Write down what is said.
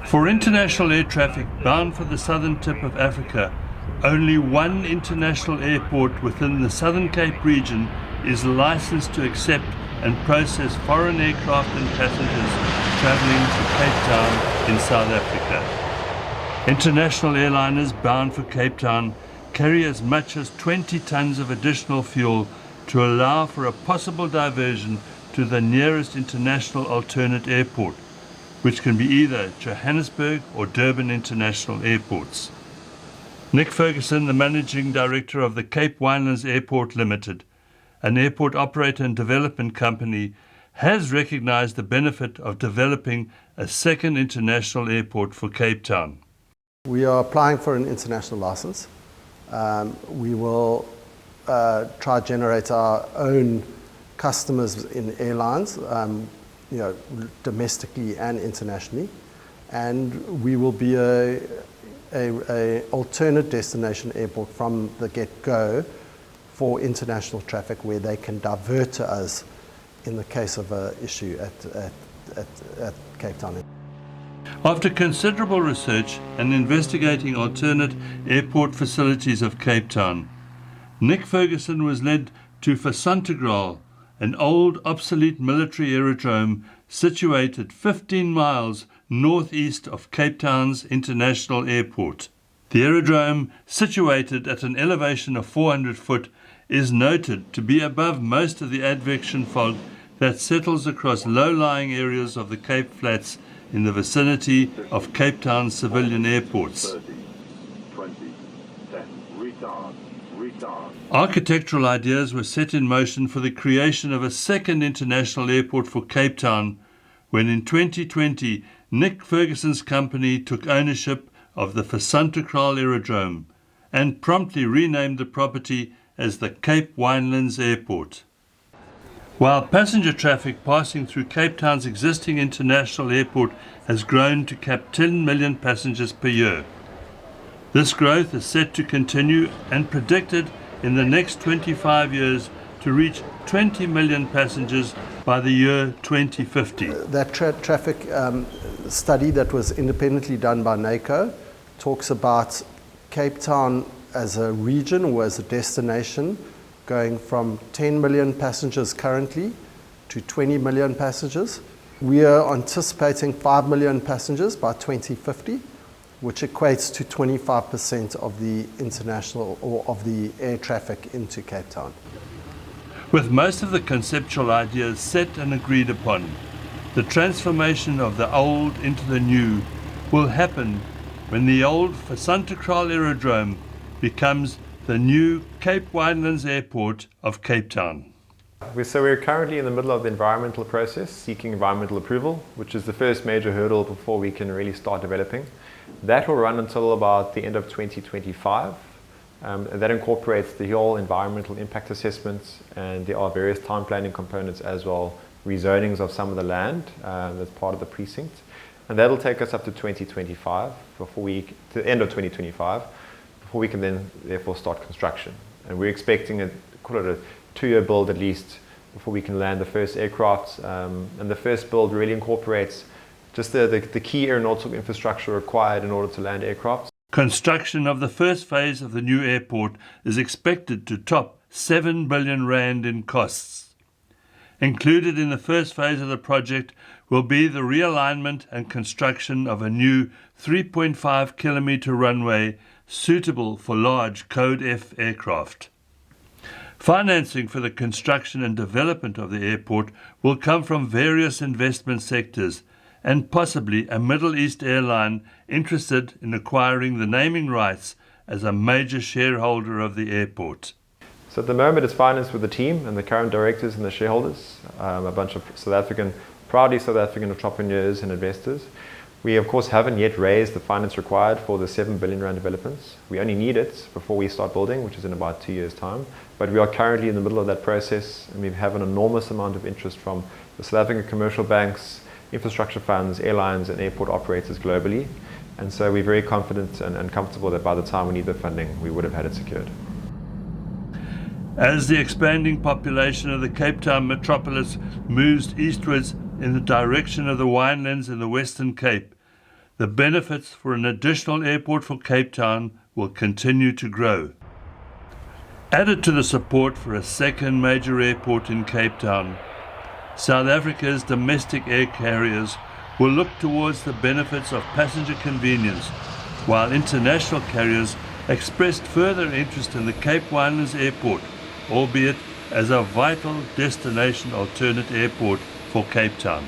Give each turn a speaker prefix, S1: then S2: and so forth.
S1: For international air traffic bound for the southern tip of Africa, only one international airport within the Southern Cape region is licensed to accept and process foreign aircraft and passengers travelling to Cape Town in South Africa. International airliners bound for Cape Town carry as much as 20 tons of additional fuel to allow for a possible diversion to the nearest international alternate airport, which can be either Johannesburg or Durban International Airports. Nick Ferguson, the Managing Director of the Cape Winelands Airport Limited, an airport operator and development company, has recognized the benefit of developing a second international airport for Cape Town.
S2: We are applying for an international license. We will try to generate our own customers in airlines, domestically and internationally, and we will be a alternate destination airport from the get-go for international traffic, where they can divert to us in the case of an issue at Cape Town.
S1: After considerable research and investigating alternate airport facilities of Cape Town, Nick Ferguson was led to Fisantekraal, an old obsolete military aerodrome situated 15 miles northeast of Cape Town's International Airport. The aerodrome, situated at an elevation of 400 foot, is noted to be above most of the advection fog that settles across low-lying areas of the Cape Flats in the vicinity of Cape Town's civilian airports.
S3: 30, 20, 10, retard.
S1: Architectural ideas were set in motion for the creation of a second international airport for Cape Town when in 2020 Nick Ferguson's company took ownership of the Fisantekraal aerodrome and promptly renamed the property as the Cape Winelands Airport. While passenger traffic passing through Cape Town's existing international airport has grown to cap 10 million passengers per year. This growth is set to continue and predicted in the next 25 years to reach 20 million passengers by the year 2050.
S2: That traffic study that was independently done by NACO talks about Cape Town as a region or as a destination going from 10 million passengers currently to 20 million passengers. We are anticipating 5 million passengers by 2050, which equates to 25% of the international or of the air traffic into Cape Town.
S1: With most of the conceptual ideas set and agreed upon, the transformation of the old into the new will happen when the old Fisantekraal aerodrome becomes the new Cape Winelands Airport of Cape Town.
S4: So we're currently in the middle of the environmental process, seeking environmental approval, which is the first major hurdle before we can really start developing. That will run until about the end of 2025. That incorporates the whole environmental impact assessments, and there are various time planning components as well, rezonings of some of the land that's part of the precinct. And that'll take us up to 2025, to the end of 2025, before we can then therefore start construction. And we're expecting call it a 2-year build at least before we can land the first aircraft. And the first build really incorporates just the key aeronautical infrastructure required in order to land aircraft.
S1: Construction of the first phase of the new airport is expected to top 7 billion rand in costs. Included in the first phase of the project will be the realignment and construction of a new 3.5 kilometer runway suitable for large Code F aircraft. Financing for the construction and development of the airport will come from various investment sectors and possibly a Middle East airline interested in acquiring the naming rights as a major shareholder of the airport.
S4: So at the moment it's financed with the team and the current directors and the shareholders, a bunch of proudly South African entrepreneurs and investors. We of course haven't yet raised the finance required for the 7 billion rand developments. We only need it before we start building, which is in about 2 years' time. But we are currently in the middle of that process, and we have an enormous amount of interest from the South African commercial banks, infrastructure funds, airlines and airport operators globally. And so we're very confident and comfortable that by the time we need the funding, we would have had it secured.
S1: As the expanding population of the Cape Town metropolis moves eastwards in the direction of the winelands in the Western Cape, the benefits for an additional airport for Cape Town will continue to grow. Added to the support for a second major airport in Cape Town, South Africa's domestic air carriers will look towards the benefits of passenger convenience, while international carriers expressed further interest in the Cape Winelands airport, albeit as a vital destination alternate airport for Cape Town.